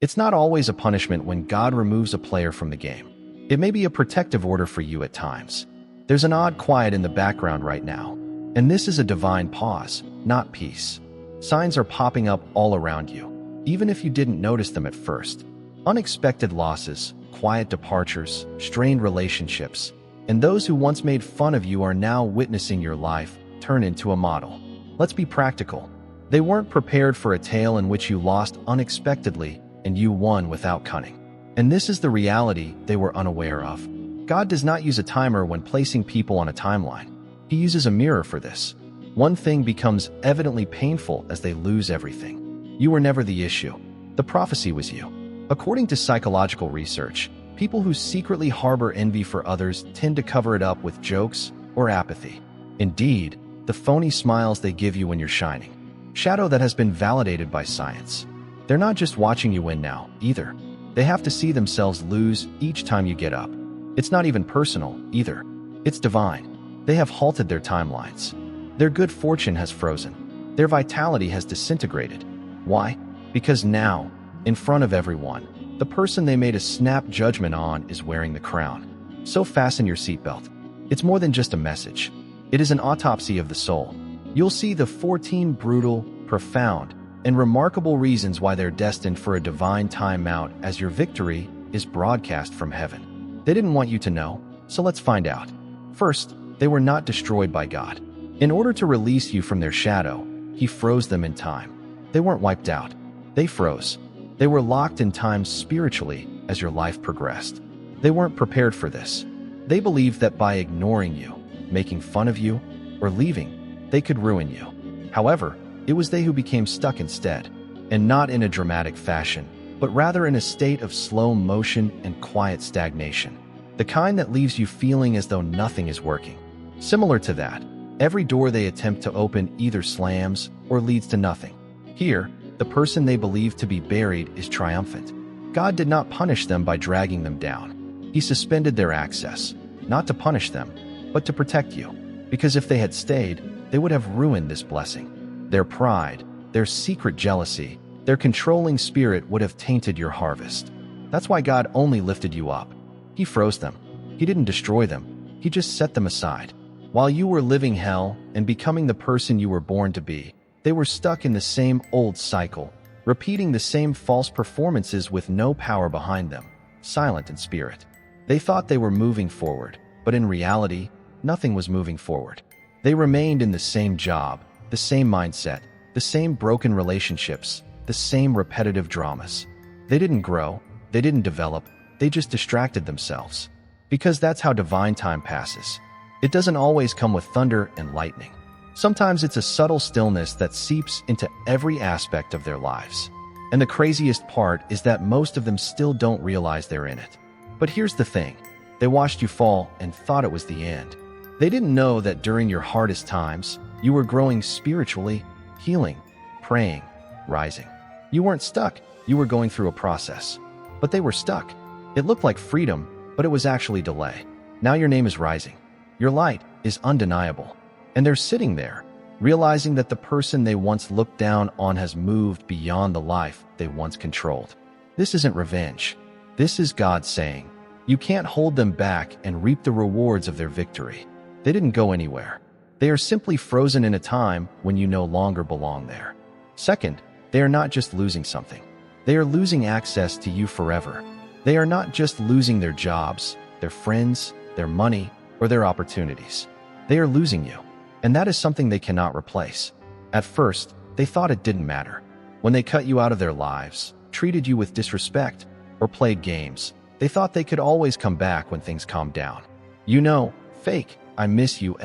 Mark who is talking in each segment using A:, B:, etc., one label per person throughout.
A: It's not always a punishment when God removes a player from the game. It may be a protective order for you at times. There's an odd quiet in the background right now, and this is a divine pause, not peace. Signs are popping up all around you, even if you didn't notice them at first. Unexpected losses, quiet departures, strained relationships, and those who once made fun of you are now witnessing your life turn into a model. Let's be practical. They weren't prepared for a tale in which you lost unexpectedly and you won without cunning. And this is the reality they were unaware of. God does not use a timer when placing people on a timeline. He uses a mirror for this. One thing becomes evidently painful as they lose everything. You were never the issue. The prophecy was you. According to psychological research, people who secretly harbor envy for others tend to cover it up with jokes or apathy. Indeed, the phony smiles they give you when you're shining. Shadow that has been validated by science. They're not just watching you win now, either. They have to see themselves lose each time you get up. It's not even personal, either. It's divine. They have halted their timelines. Their good fortune has frozen. Their vitality has disintegrated. Why? Because now, in front of everyone, the person they made a snap judgment on is wearing the crown. So fasten your seatbelt. It's more than just a message. It is an autopsy of the soul. You'll see the 14 brutal, profound, and remarkable reasons why they're destined for a divine timeout as your victory is broadcast from heaven. They didn't want you to know, so let's find out. First, they were not destroyed by God. In order to release you from their shadow, He froze them in time. They weren't wiped out. They froze. They were locked in time spiritually as your life progressed. They weren't prepared for this. They believed that by ignoring you, making fun of you, or leaving, they could ruin you. However, it was they who became stuck instead, and not in a dramatic fashion, but rather in a state of slow motion and quiet stagnation, the kind that leaves you feeling as though nothing is working. Similar to that, every door they attempt to open either slams or leads to nothing. Here, the person they believe to be buried is triumphant. God did not punish them by dragging them down. He suspended their access, not to punish them, but to protect you, because if they had stayed, they would have ruined this blessing. Their pride, their secret jealousy, their controlling spirit would have tainted your harvest. That's why God only lifted you up. He froze them. He didn't destroy them. He just set them aside. While you were living hell and becoming the person you were born to be, they were stuck in the same old cycle, repeating the same false performances with no power behind them, silent in spirit. They thought they were moving forward, but in reality, nothing was moving forward. They remained in the same job, the same mindset, the same broken relationships, the same repetitive dramas. They didn't grow, they didn't develop, they just distracted themselves. Because that's how divine time passes. It doesn't always come with thunder and lightning. Sometimes it's a subtle stillness that seeps into every aspect of their lives. And the craziest part is that most of them still don't realize they're in it. But here's the thing. They watched you fall and thought it was the end. They didn't know that during your hardest times, you were growing spiritually, healing, praying, rising. You weren't stuck, you were going through a process. But they were stuck. It looked like freedom, but it was actually delay. Now your name is rising. Your light is undeniable. And they're sitting there, realizing that the person they once looked down on has moved beyond the life they once controlled. This isn't revenge. This is God saying, you can't hold them back and reap the rewards of their victory. They didn't go anywhere. They are simply frozen in a time when you no longer belong there. Second, they are not just losing something. They are losing access to you forever. They are not just losing their jobs, their friends, their money, or their opportunities. They are losing you, and that is something they cannot replace. At first, they thought it didn't matter. When they cut you out of their lives, treated you with disrespect, or played games, they thought they could always come back when things calmed down. You know, fake, I miss you,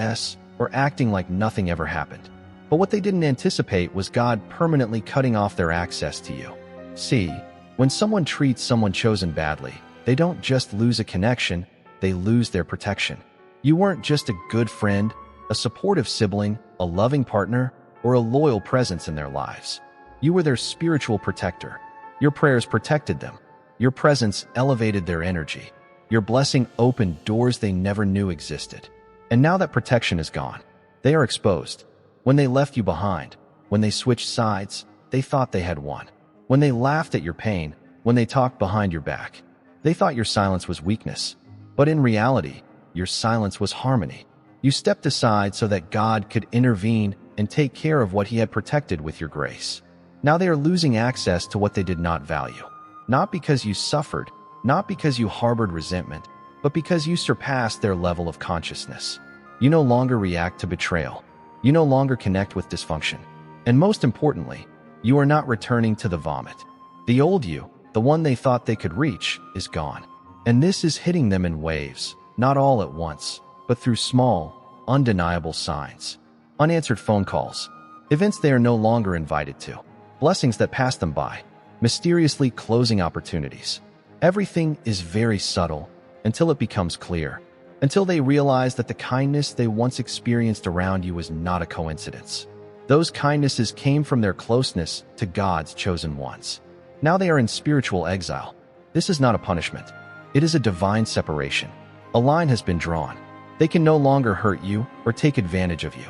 A: or acting like nothing ever happened. But what they didn't anticipate was God permanently cutting off their access to you. See, when someone treats someone chosen badly, they don't just lose a connection, they lose their protection. You weren't just a good friend, a supportive sibling, a loving partner, or a loyal presence in their lives. You were their spiritual protector. Your prayers protected them. Your presence elevated their energy. Your blessing opened doors they never knew existed. And now that protection is gone, they are exposed. When they left you behind, when they switched sides, they thought they had won. When they laughed at your pain, when they talked behind your back. They thought your silence was weakness, but in reality, your silence was harmony. You stepped aside so that God could intervene and take care of what he had protected with your grace. Now they are losing access to what they did not value. Not because you suffered, not because you harbored resentment, but because you surpassed their level of consciousness. You no longer react to betrayal. You no longer connect with dysfunction. And most importantly, you are not returning to the vomit. The old you, the one they thought they could reach, is gone. And this is hitting them in waves, not all at once, but through small, undeniable signs. Unanswered phone calls, events they are no longer invited to, blessings that pass them by, mysteriously closing opportunities. Everything is very subtle until it becomes clear, until they realize that the kindness they once experienced around you was not a coincidence. Those kindnesses came from their closeness to God's chosen ones. Now they are in spiritual exile. This is not a punishment. It is a divine separation. A line has been drawn. They can no longer hurt you or take advantage of you.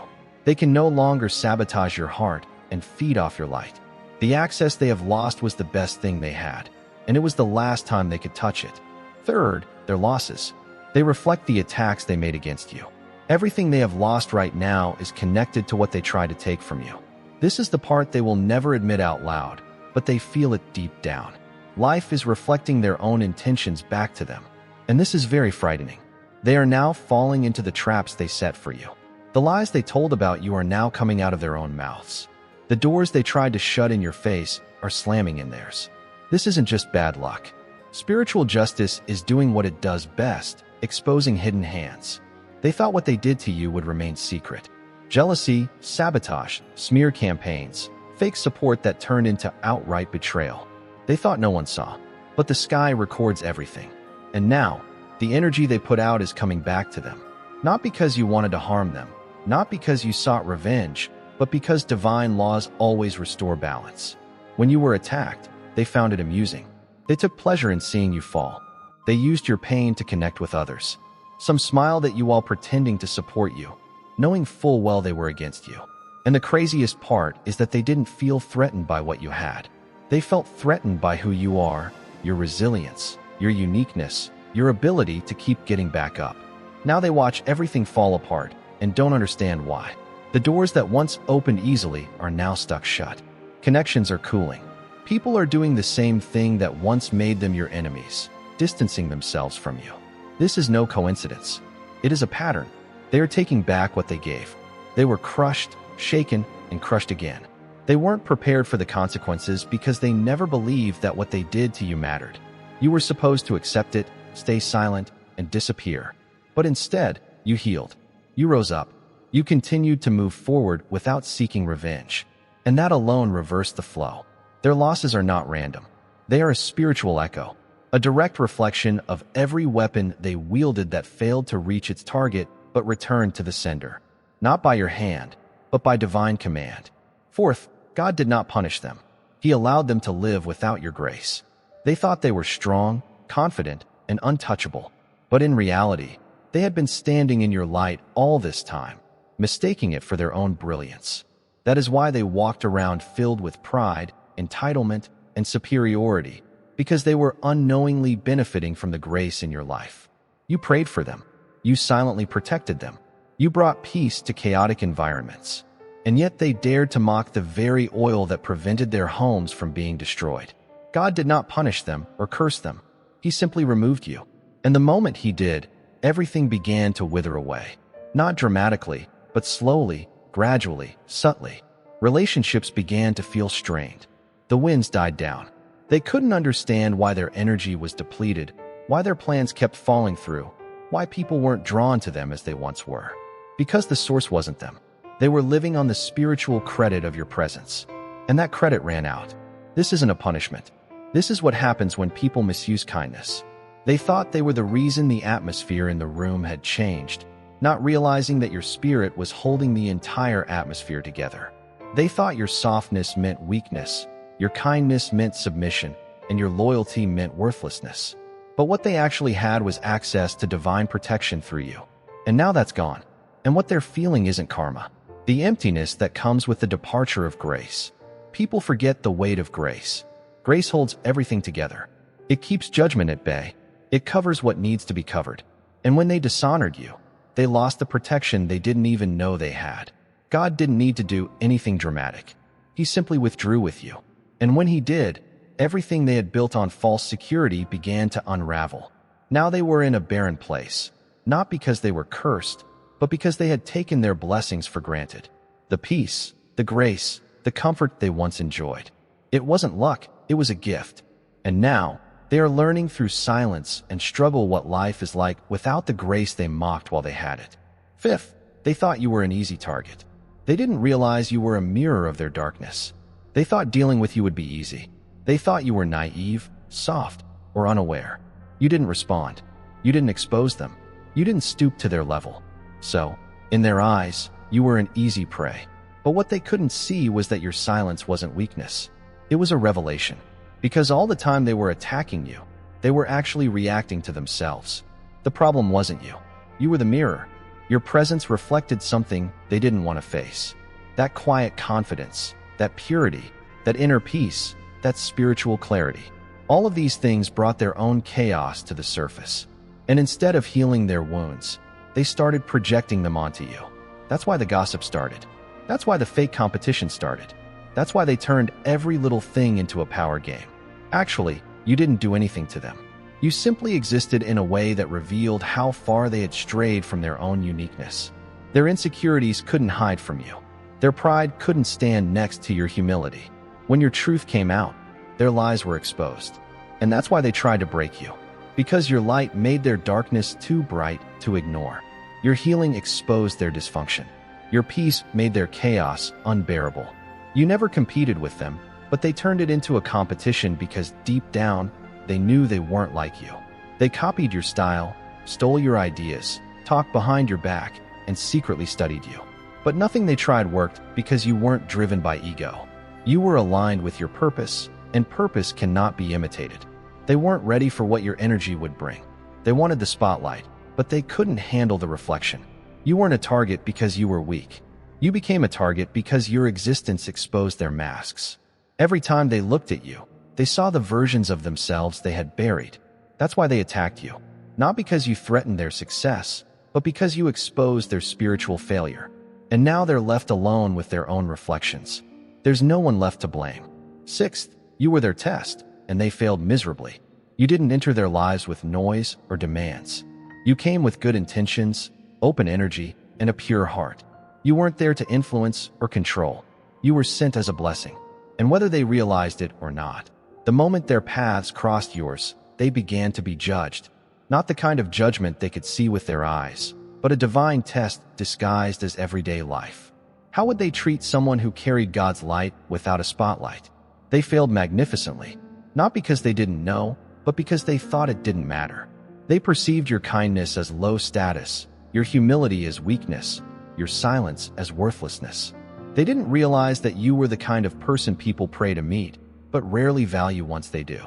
A: They can no longer sabotage your heart and feed off your light. The access they have lost was the best thing they had, and it was the last time they could touch it. Third, their losses. They reflect the attacks they made against you. Everything they have lost right now is connected to what they tried to take from you. This is the part they will never admit out loud, but they feel it deep down. Life is reflecting their own intentions back to them, and this is very frightening. They are now falling into the traps they set for you. The lies they told about you are now coming out of their own mouths. The doors they tried to shut in your face are slamming in theirs. This isn't just bad luck. Spiritual justice is doing what it does best, exposing hidden hands. They thought what they did to you would remain secret. Jealousy, sabotage, smear campaigns, fake support that turned into outright betrayal. They thought no one saw, but the sky records everything. And now, the energy they put out is coming back to them. Not because you wanted to harm them, not because you sought revenge, but because divine laws always restore balance. When you were attacked, they found it amusing. They took pleasure in seeing you fall. They used your pain to connect with others. Some smiled at you while pretending to support you, knowing full well they were against you. And the craziest part is that they didn't feel threatened by what you had. They felt threatened by who you are, your resilience, your uniqueness, your ability to keep getting back up. Now they watch everything fall apart and don't understand why. The doors that once opened easily are now stuck shut. Connections are cooling. People are doing the same thing that once made them your enemies, distancing themselves from you. This is no coincidence. It is a pattern. They are taking back what they gave. They were crushed, shaken, and crushed again. They weren't prepared for the consequences because they never believed that what they did to you mattered. You were supposed to accept it, stay silent, and disappear. But instead, you healed. You rose up. You continued to move forward without seeking revenge. And that alone reversed the flow. Their losses are not random. They are a spiritual echo, a direct reflection of every weapon they wielded that failed to reach its target but returned to the sender. Not by your hand, but by divine command. Fourth, God did not punish them. He allowed them to live without your grace. They thought they were strong, confident, and untouchable. But in reality, they had been standing in your light all this time, mistaking it for their own brilliance. That is why they walked around filled with pride, entitlement, and superiority, because they were unknowingly benefiting from the grace in your life. You prayed for them. You silently protected them. You brought peace to chaotic environments. And yet they dared to mock the very oil that prevented their homes from being destroyed. God did not punish them or curse them. He simply removed you. And the moment he did, everything began to wither away. Not dramatically, but slowly, gradually, subtly. Relationships began to feel strained. The winds died down. They couldn't understand why their energy was depleted, why their plans kept falling through, why people weren't drawn to them as they once were. Because the source wasn't them. They were living on the spiritual credit of your presence. And that credit ran out. This isn't a punishment. This is what happens when people misuse kindness. They thought they were the reason the atmosphere in the room had changed, not realizing that your spirit was holding the entire atmosphere together. They thought your softness meant weakness, your kindness meant submission, and your loyalty meant worthlessness. But what they actually had was access to divine protection through you. And now that's gone. And what they're feeling isn't karma. The emptiness that comes with the departure of grace. People forget the weight of grace. Grace holds everything together. It keeps judgment at bay. It covers what needs to be covered. And when they dishonored you, they lost the protection they didn't even know they had. God didn't need to do anything dramatic. He simply withdrew with you. And when he did, everything they had built on false security began to unravel. Now they were in a barren place, not because they were cursed, but because they had taken their blessings for granted. The peace, the grace, the comfort they once enjoyed. It wasn't luck, it was a gift. And now, they are learning through silence and struggle what life is like without the grace they mocked while they had it. Fifth, they thought you were an easy target. They didn't realize you were a mirror of their darkness. They thought dealing with you would be easy. They thought you were naive, soft, or unaware. You didn't respond. You didn't expose them. You didn't stoop to their level. So, in their eyes, you were an easy prey. But what they couldn't see was that your silence wasn't weakness. It was a revelation. Because all the time they were attacking you, they were actually reacting to themselves. The problem wasn't you. You were the mirror. Your presence reflected something they didn't want to face. That quiet confidence, that purity, that inner peace, that spiritual clarity. All of these things brought their own chaos to the surface. And instead of healing their wounds, they started projecting them onto you. That's why the gossip started. That's why the fake competition started. That's why they turned every little thing into a power game. Actually, you didn't do anything to them. You simply existed in a way that revealed how far they had strayed from their own uniqueness. Their insecurities couldn't hide from you. Their pride couldn't stand next to your humility. When your truth came out, their lies were exposed. And that's why they tried to break you. Because your light made their darkness too bright to ignore. Your healing exposed their dysfunction. Your peace made their chaos unbearable. You never competed with them, but they turned it into a competition because deep down, they knew they weren't like you. They copied your style, stole your ideas, talked behind your back, and secretly studied you. But nothing they tried worked because you weren't driven by ego. You were aligned with your purpose, and purpose cannot be imitated. They weren't ready for what your energy would bring. They wanted the spotlight, but they couldn't handle the reflection. You weren't a target because you were weak. You became a target because your existence exposed their masks. Every time they looked at you, they saw the versions of themselves they had buried. That's why they attacked you. Not because you threatened their success, but because you exposed their spiritual failure. And now they're left alone with their own reflections. There's no one left to blame. Sixth, you were their test, and they failed miserably. You didn't enter their lives with noise or demands. You came with good intentions, open energy, and a pure heart. You weren't there to influence or control. You were sent as a blessing. And whether they realized it or not, the moment their paths crossed yours, they began to be judged. Not the kind of judgment they could see with their eyes, but a divine test disguised as everyday life. How would they treat someone who carried God's light without a spotlight? They failed magnificently, not because they didn't know, but because they thought it didn't matter. They perceived your kindness as low status, your humility as weakness, your silence as worthlessness. They didn't realize that you were the kind of person people pray to meet, but rarely value once they do.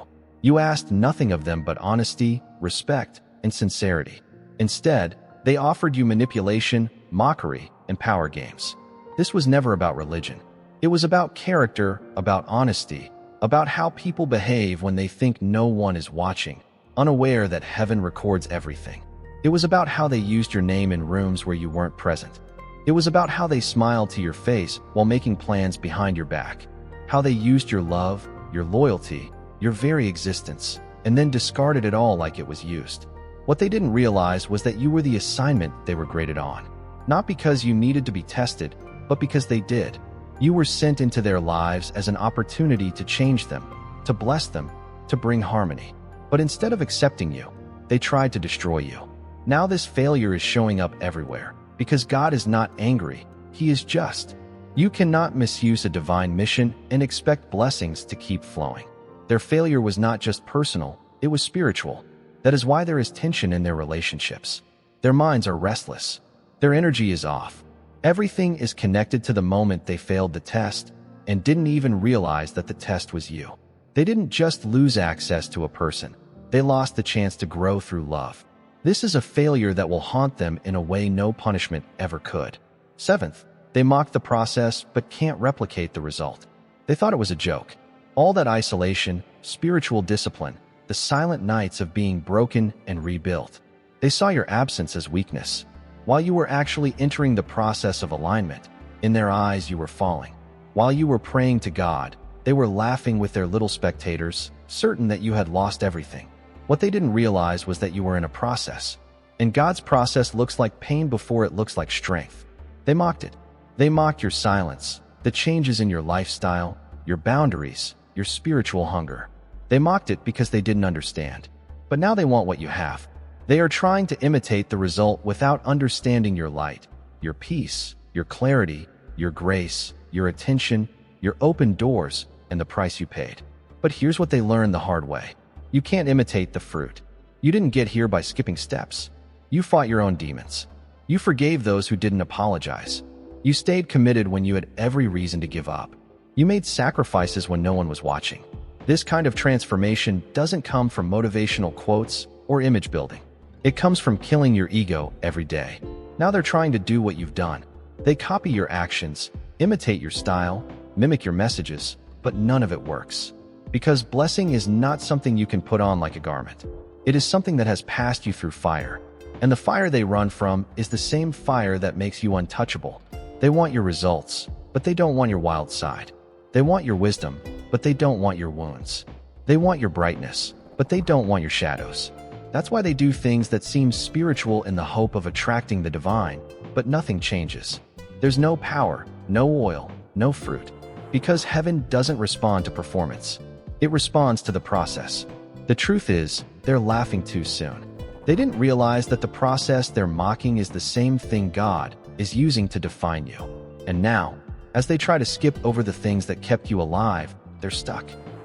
A: You asked nothing of them but honesty, respect, and sincerity. Instead, they offered you manipulation, mockery, and power games. This was never about religion. It was about character, about honesty, about how people behave when they think no one is watching, unaware that heaven records everything. It was about how they used your name in rooms where you weren't present. It was about how they smiled to your face while making plans behind your back. How they used your love, your loyalty, your very existence, and then discarded it all like it was used. What they didn't realize was that you were the assignment they were graded on. Not because you needed to be tested, but because they did. You were sent into their lives as an opportunity to change them, to bless them, to bring harmony. But instead of accepting you, they tried to destroy you. Now this failure is showing up everywhere. Because God is not angry, He is just. You cannot misuse a divine mission and expect blessings to keep flowing. Their failure was not just personal, it was spiritual. That is why there is tension in their relationships. Their minds are restless. Their energy is off. Everything is connected to the moment they failed the test and didn't even realize that the test was you. They didn't just lose access to a person. They lost the chance to grow through love. This is a failure that will haunt them in a way no punishment ever could. Seventh, they mocked the process but can't replicate the result. They thought it was a joke. All that isolation, spiritual discipline, the silent nights of being broken and rebuilt. They saw your absence as weakness, while you were actually entering the process of alignment. In their eyes, you were falling. While you were praying to God, they were laughing with their little spectators, certain that you had lost everything. What they didn't realize was that you were in a process. And God's process looks like pain before it looks like strength. They mocked it. They mocked your silence, the changes in your lifestyle, your boundaries, your spiritual hunger. They mocked it because they didn't understand. But now they want what you have. They are trying to imitate the result without understanding your light, your peace, your clarity, your grace, your attention, your open doors, and the price you paid. But here's what they learned the hard way. You can't imitate the fruit. You didn't get here by skipping steps. You fought your own demons. You forgave those who didn't apologize. You stayed committed when you had every reason to give up. You made sacrifices when no one was watching. This kind of transformation doesn't come from motivational quotes or image building. It comes from killing your ego every day. Now they're trying to do what you've done. They copy your actions, imitate your style, mimic your messages, but none of it works. Because blessing is not something you can put on like a garment. It is something that has passed you through fire. And the fire they run from is the same fire that makes you untouchable. They want your results, but they don't want your wild side. They want your wisdom, but they don't want your wounds. They want your brightness, but they don't want your shadows. That's why they do things that seem spiritual in the hope of attracting the divine, but nothing changes. There's no power, no oil, no fruit. Because heaven doesn't respond to performance. It responds to the process. The truth is, they're laughing too soon. They didn't realize that the process they're mocking is the same thing God is using to define you. And now, as they try to skip over the things that kept you alive, they're stuck.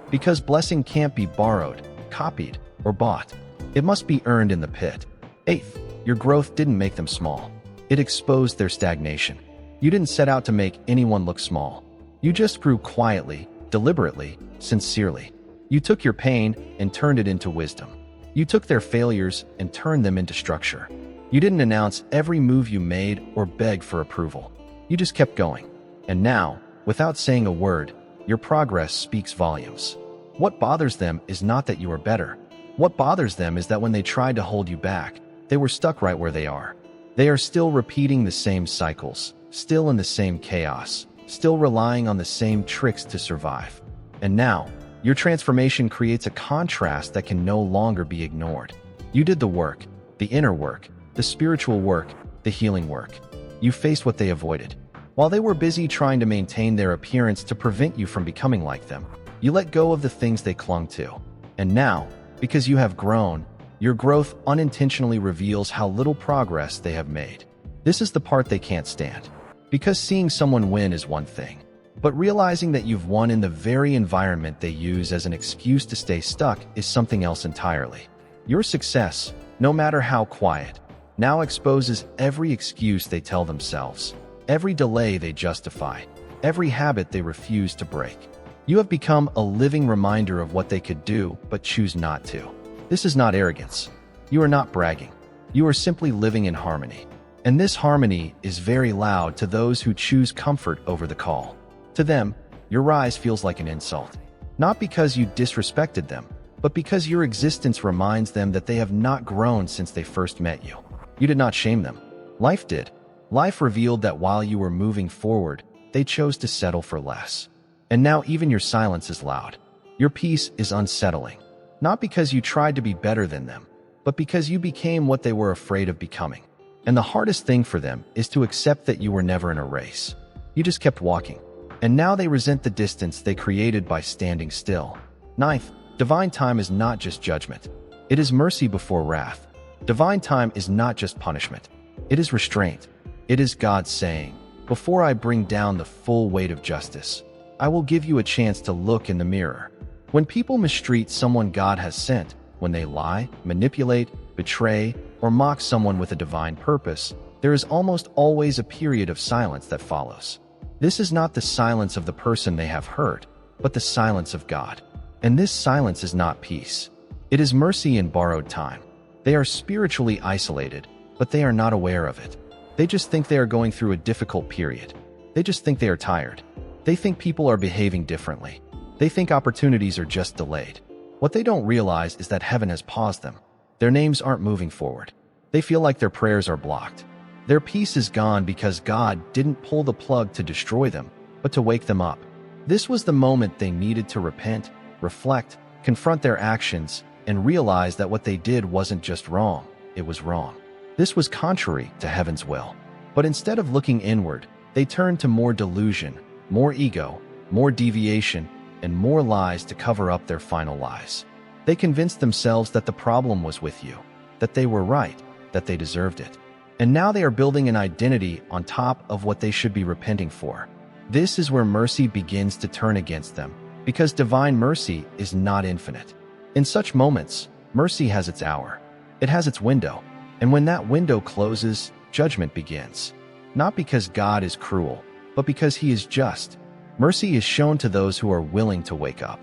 A: Because blessing can't be borrowed, copied, or bought. It must be earned in the pit. Eighth, your growth didn't make them small. It exposed their stagnation. You didn't set out to make anyone look small. You just grew quietly, deliberately, sincerely. You took your pain and turned it into wisdom. You took their failures and turned them into structure. You didn't announce every move you made or beg for approval. You just kept going. And now, without saying a word, your progress speaks volumes. What bothers them is not that you are better. What bothers them is that when they tried to hold you back, they were stuck right where they are. They are still repeating the same cycles, still in the same chaos, still relying on the same tricks to survive. And now, your transformation creates a contrast that can no longer be ignored. You did the work, the inner work, the spiritual work, the healing work. You faced what they avoided. While they were busy trying to maintain their appearance to prevent you from becoming like them, you let go of the things they clung to. And now, because you have grown, your growth unintentionally reveals how little progress they have made. This is the part they can't stand. Because seeing someone win is one thing, but realizing that you've won in the very environment they use as an excuse to stay stuck is something else entirely. Your success, no matter how quiet, now exposes every excuse they tell themselves, every delay they justify, every habit they refuse to break. You have become a living reminder of what they could do but choose not to. This is not arrogance. You are not bragging. You are simply living in harmony. And this harmony is very loud to those who choose comfort over the call. To them, your rise feels like an insult. Not because you disrespected them, but because your existence reminds them that they have not grown since they first met you. You did not shame them. Life did. Life revealed that while you were moving forward, they chose to settle for less. And now even your silence is loud. Your peace is unsettling. Not because you tried to be better than them, but because you became what they were afraid of becoming. And the hardest thing for them is to accept that you were never in a race. You just kept walking. And now they resent the distance they created by standing still. Ninth, divine time is not just judgment. It is mercy before wrath. Divine time is not just punishment. It is restraint. It is God saying, before I bring down the full weight of justice, I will give you a chance to look in the mirror. When people mistreat someone God has sent, when they lie, manipulate, betray, or mock someone with a divine purpose, there is almost always a period of silence that follows. This is not the silence of the person they have hurt, but the silence of God. And this silence is not peace. It is mercy in borrowed time. They are spiritually isolated, but they are not aware of it. They just think they are going through a difficult period. They just think they are tired. They think people are behaving differently. They think opportunities are just delayed. What they don't realize is that heaven has paused them. Their names aren't moving forward. They feel like their prayers are blocked. Their peace is gone because God didn't pull the plug to destroy them, but to wake them up. This was the moment they needed to repent, reflect, confront their actions, and realize that what they did wasn't just wrong, it was wrong. This was contrary to heaven's will. But instead of looking inward, they turned to more delusion, more ego, more deviation, and more lies to cover up their final lies. They convinced themselves that the problem was with you, that they were right, that they deserved it. And now they are building an identity on top of what they should be repenting for. This is where mercy begins to turn against them, because divine mercy is not infinite. In such moments, mercy has its hour. It has its window. And when that window closes, judgment begins. Not because God is cruel, but because he is just. Mercy is shown to those who are willing to wake up.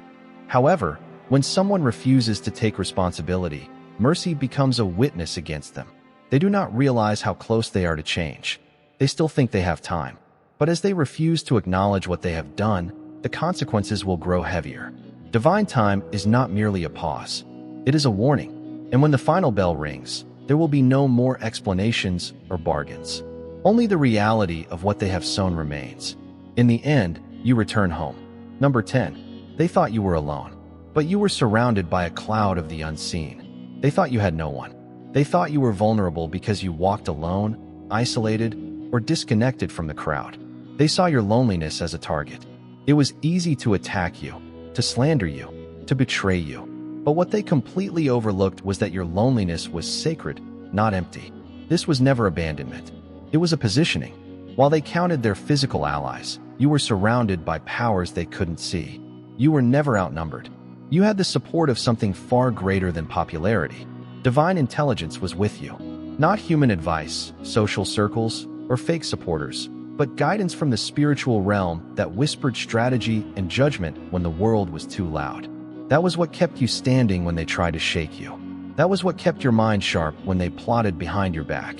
A: However, when someone refuses to take responsibility, mercy becomes a witness against them. They do not realize how close they are to change. They still think they have time. But as they refuse to acknowledge what they have done, the consequences will grow heavier. Divine time is not merely a pause. It is a warning. And when the final bell rings, there will be no more explanations or bargains. Only the reality of what they have sown remains. In the end, you return home. Number 10. They thought you were alone. But you were surrounded by a cloud of the unseen. They thought you had no one. They thought you were vulnerable because you walked alone, isolated, or disconnected from the crowd. They saw your loneliness as a target. It was easy to attack you, to slander you, to betray you. But what they completely overlooked was that your loneliness was sacred, not empty. This was never abandonment. It was a positioning. While they counted their physical allies, you were surrounded by powers they couldn't see. You were never outnumbered. You had the support of something far greater than popularity. Divine intelligence was with you. Not human advice, social circles, or fake supporters, but guidance from the spiritual realm that whispered strategy and judgment when the world was too loud. That was what kept you standing when they tried to shake you. That was what kept your mind sharp when they plotted behind your back.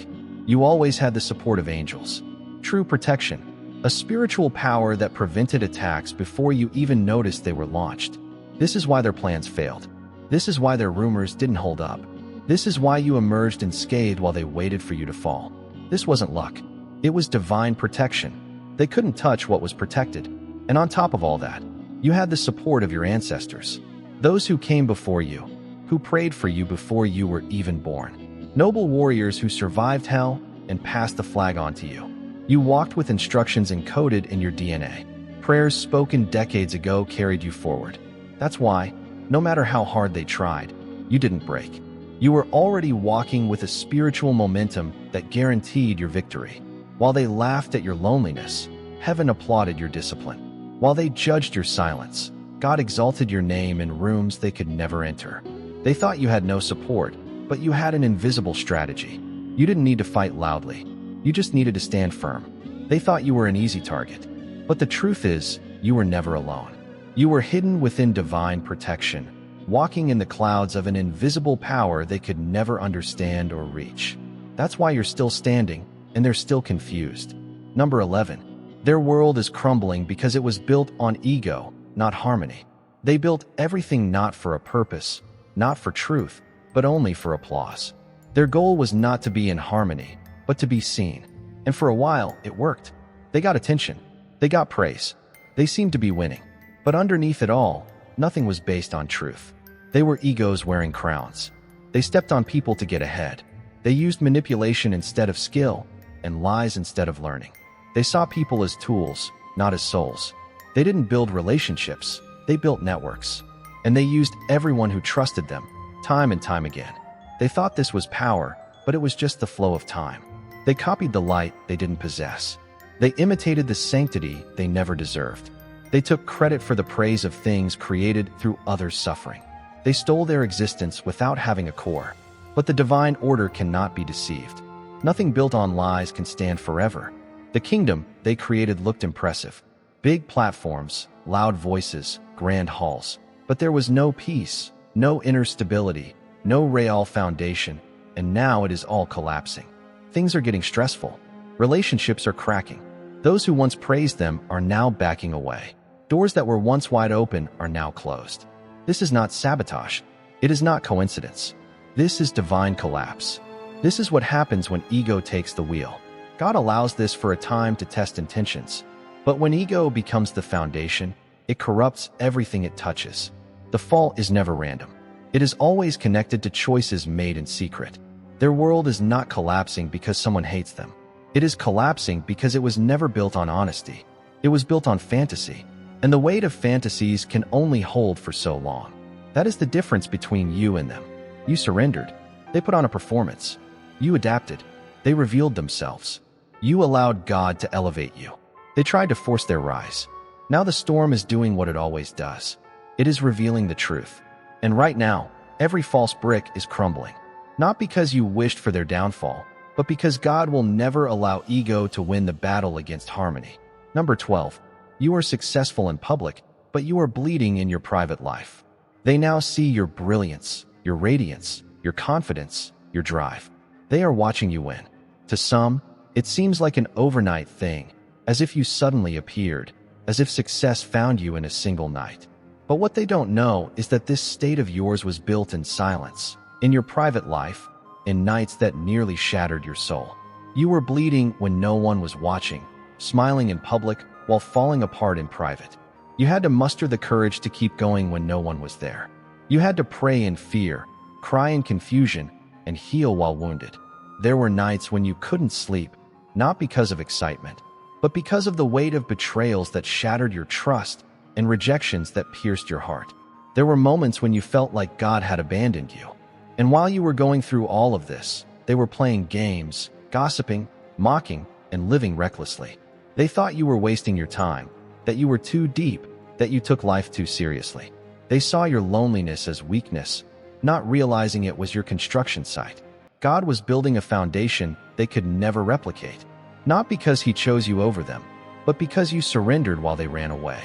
A: You always had the support of angels. True protection. A spiritual power that prevented attacks before you even noticed they were launched. This is why their plans failed. This is why their rumors didn't hold up. This is why you emerged unscathed while they waited for you to fall. This wasn't luck. It was divine protection. They couldn't touch what was protected. And on top of all that, you had the support of your ancestors. Those who came before you, who prayed for you before you were even born. Noble warriors who survived hell and passed the flag on to you. You walked with instructions encoded in your DNA. Prayers spoken decades ago carried you forward. That's why, no matter how hard they tried, you didn't break. You were already walking with a spiritual momentum that guaranteed your victory. While they laughed at your loneliness, heaven applauded your discipline. While they judged your silence, God exalted your name in rooms they could never enter. They thought you had no support, but you had an invisible strategy. You didn't need to fight loudly. You just needed to stand firm. They thought you were an easy target. But the truth is, you were never alone. You were hidden within divine protection, walking in the clouds of an invisible power they could never understand or reach. That's why you're still standing, and they're still confused. Number 11. Their world is crumbling because it was built on ego, not harmony. They built everything not for a purpose, not for truth, but only for applause. Their goal was not to be in harmony, but to be seen. And for a while, it worked. They got attention. They got praise. They seemed to be winning. But underneath it all, nothing was based on truth. They were egos wearing crowns. They stepped on people to get ahead. They used manipulation instead of skill, and lies instead of learning. They saw people as tools, not as souls. They didn't build relationships, they built networks. And they used everyone who trusted them, time and time again. They thought this was power, but it was just the flow of time. They copied the light they didn't possess. They imitated the sanctity they never deserved. They took credit for the praise of things created through others' suffering. They stole their existence without having a core. But the divine order cannot be deceived. Nothing built on lies can stand forever. The kingdom they created looked impressive. Big platforms, loud voices, grand halls. But there was no peace, no inner stability, no real foundation, and now it is all collapsing. Things are getting stressful. Relationships are cracking. Those who once praised them are now backing away. Doors that were once wide open are now closed. This is not sabotage. It is not coincidence. This is divine collapse. This is what happens when ego takes the wheel. God allows this for a time to test intentions. But when ego becomes the foundation, it corrupts everything it touches. The fall is never random. It is always connected to choices made in secret. Their world is not collapsing because someone hates them. It is collapsing because it was never built on honesty. It was built on fantasy. And the weight of fantasies can only hold for so long. That is the difference between you and them. You surrendered. They put on a performance. You adapted. They revealed themselves. You allowed God to elevate you. They tried to force their rise. Now the storm is doing what it always does. It is revealing the truth. And right now, every false brick is crumbling. Not because you wished for their downfall, but because God will never allow ego to win the battle against harmony. Number 12. You are successful in public, but you are bleeding in your private life. They now see your brilliance, your radiance, your confidence, your drive. They are watching you win. To some, it seems like an overnight thing, as if you suddenly appeared, as if success found you in a single night. But what they don't know is that this state of yours was built in silence, in your private life, in nights that nearly shattered your soul. You were bleeding when no one was watching, smiling in public while falling apart in private. You had to muster the courage to keep going when no one was there. You had to pray in fear, cry in confusion, and heal while wounded. There were nights when you couldn't sleep, not because of excitement, but because of the weight of betrayals that shattered your trust and rejections that pierced your heart. There were moments when you felt like God had abandoned you. And while you were going through all of this, they were playing games, gossiping, mocking, and living recklessly. They thought you were wasting your time, that you were too deep, that you took life too seriously. They saw your loneliness as weakness, not realizing it was your construction site. God was building a foundation they could never replicate, not because He chose you over them, but because you surrendered while they ran away.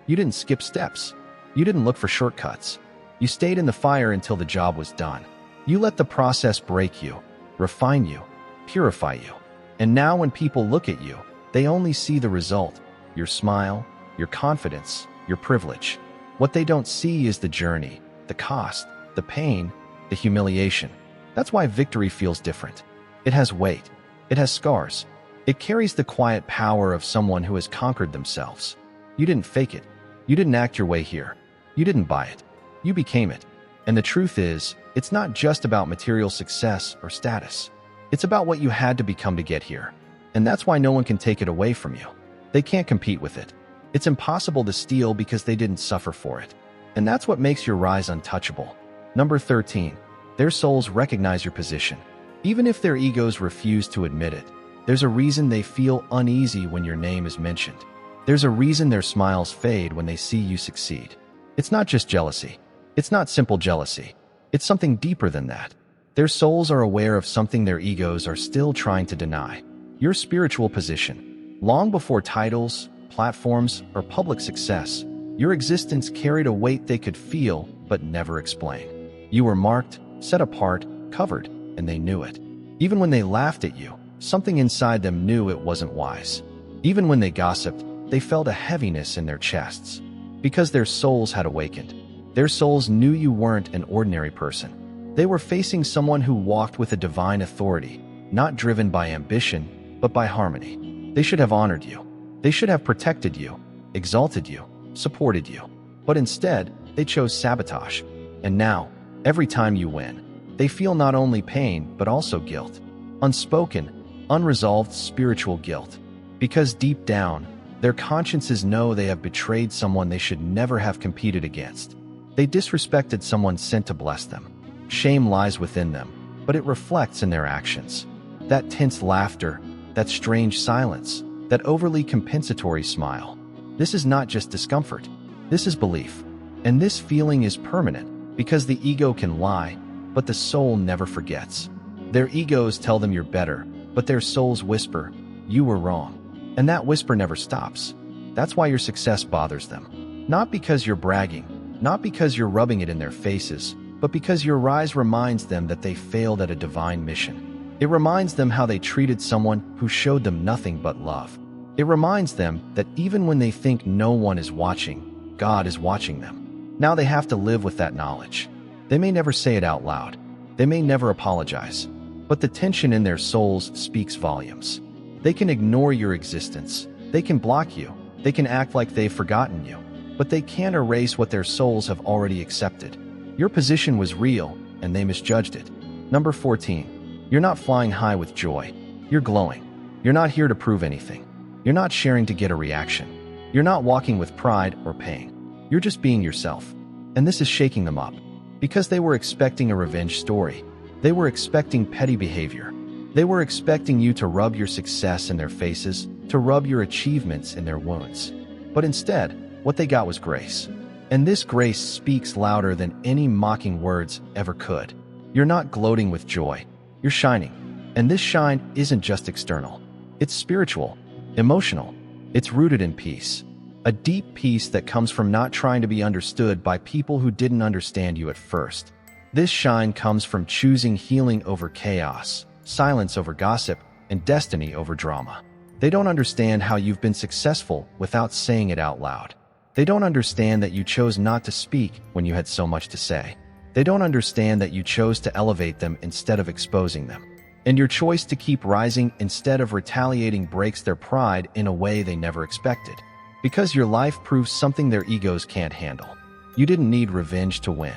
A: You didn't skip steps. You didn't look for shortcuts. You stayed in the fire until the job was done. You let the process break you, refine you, purify you. And now when people look at you, they only see the result, your smile, your confidence, your privilege. What they don't see is the journey, the cost, the pain, the humiliation. That's why victory feels different. It has weight. It has scars. It carries the quiet power of someone who has conquered themselves. You didn't fake it. You didn't act your way here. You didn't buy it. You became it. And the truth is, it's not just about material success or status. It's about what you had to become to get here. And that's why no one can take it away from you. They can't compete with it. It's impossible to steal because they didn't suffer for it. And that's what makes your rise untouchable. Number 13. Their souls recognize your position. Even if their egos refuse to admit it, there's a reason they feel uneasy when your name is mentioned. There's a reason their smiles fade when they see you succeed. It's not just jealousy. It's not simple jealousy. It's something deeper than that. Their souls are aware of something their egos are still trying to deny. Your spiritual position. Long before titles, platforms, or public success, your existence carried a weight they could feel but never explain. You were marked, set apart, covered, and they knew it. Even when they laughed at you, something inside them knew it wasn't wise. Even when they gossiped, they felt a heaviness in their chests. Because their souls had awakened. Their souls knew you weren't an ordinary person. They were facing someone who walked with a divine authority, not driven by ambition, but by harmony. They should have honored you. They should have protected you, exalted you, supported you. But instead, they chose sabotage. And now, every time you win, they feel not only pain, but also guilt. Unspoken, unresolved spiritual guilt. Because deep down, their consciences know they have betrayed someone they should never have competed against. They disrespected someone sent to bless them. Shame lies within them, but it reflects in their actions. That tense laughter, that strange silence, that overly compensatory smile. This is not just discomfort. This is belief. And this feeling is permanent because the ego can lie, but the soul never forgets. Their egos tell them you're better, but their souls whisper, you were wrong. And that whisper never stops. That's why your success bothers them. Not because you're bragging, not because you're rubbing it in their faces, but because your rise reminds them that they failed at a divine mission. It reminds them how they treated someone who showed them nothing but love. It reminds them that even when they think no one is watching, God is watching them. Now they have to live with that knowledge. They may never say it out loud. They may never apologize. But the tension in their souls speaks volumes. They can ignore your existence. They can block you. They can act like they've forgotten you. But they can't erase what their souls have already accepted. Your position was real, and they misjudged it. Number 14. You're not flying high with joy. You're glowing. You're not here to prove anything. You're not sharing to get a reaction. You're not walking with pride or pain. You're just being yourself. And this is shaking them up. Because they were expecting a revenge story. They were expecting petty behavior. They were expecting you to rub your success in their faces, to rub your achievements in their wounds. But instead, what they got was grace. And this grace speaks louder than any mocking words ever could. You're not gloating with joy. You're shining. And this shine isn't just external. It's spiritual, emotional. It's rooted in peace. A deep peace that comes from not trying to be understood by people who didn't understand you at first. This shine comes from choosing healing over chaos, silence over gossip, and destiny over drama. They don't understand how you've been successful without saying it out loud. They don't understand that you chose not to speak when you had so much to say. They don't understand that you chose to elevate them instead of exposing them. And your choice to keep rising instead of retaliating breaks their pride in a way they never expected. Because your life proves something their egos can't handle. You didn't need revenge to win.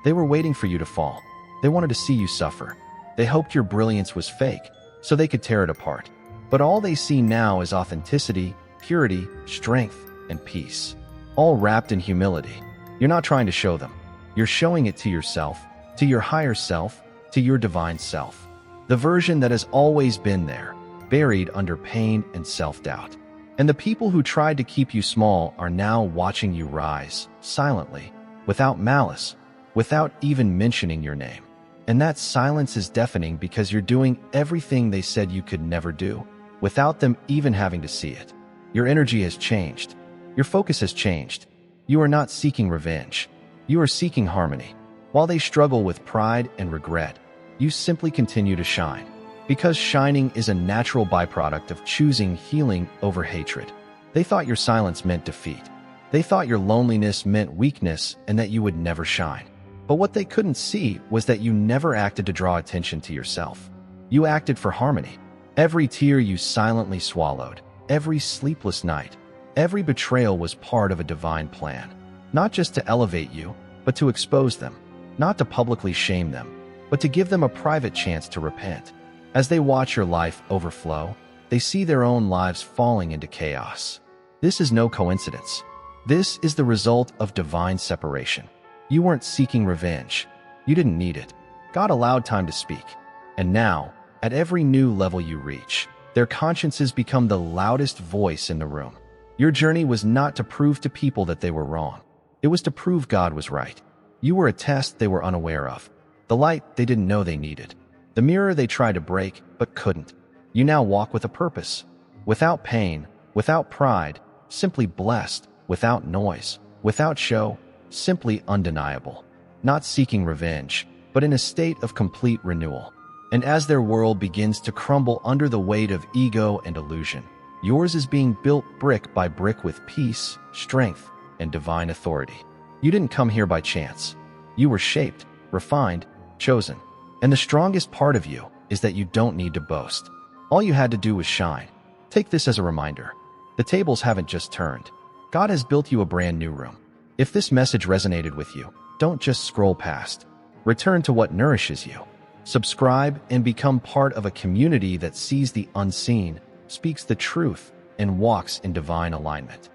A: They were waiting for you to fall. They wanted to see you suffer. They hoped your brilliance was fake, so they could tear it apart. But all they see now is authenticity, purity, strength, and peace. All wrapped in humility. You're not trying to show them. You're showing it to yourself, to your higher self, to your divine self. The version that has always been there, buried under pain and self-doubt. And the people who tried to keep you small are now watching you rise, silently, without malice, without even mentioning your name. And that silence is deafening because you're doing everything they said you could never do, without them even having to see it. Your energy has changed. Your focus has changed. You are not seeking revenge. You are seeking harmony. While they struggle with pride and regret, you simply continue to shine. Because shining is a natural byproduct of choosing healing over hatred. They thought your silence meant defeat. They thought your loneliness meant weakness and that you would never shine. But what they couldn't see was that you never acted to draw attention to yourself. You acted for harmony. Every tear you silently swallowed, every sleepless night, every betrayal was part of a divine plan. Not just to elevate you, but to expose them. Not to publicly shame them, but to give them a private chance to repent. As they watch your life overflow, they see their own lives falling into chaos. This is no coincidence. This is the result of divine separation. You weren't seeking revenge. You didn't need it. God allowed time to speak. And now, at every new level you reach, their consciences become the loudest voice in the room. Your journey was not to prove to people that they were wrong. It was to prove God was right. You were a test they were unaware of. The light they didn't know they needed. The mirror they tried to break, but couldn't. You now walk with a purpose. Without pain, without pride, simply blessed, without noise, without show, simply undeniable. Not seeking revenge, but in a state of complete renewal. And as their world begins to crumble under the weight of ego and illusion, yours is being built brick by brick with peace, strength, and divine authority. You didn't come here by chance. You were shaped, refined, chosen. And the strongest part of you is that you don't need to boast. All you had to do was shine. Take this as a reminder. The tables haven't just turned. God has built you a brand new room. If this message resonated with you, don't just scroll past. Return to what nourishes you. Subscribe and become part of a community that sees the unseen, speaks the truth, and walks in divine alignment.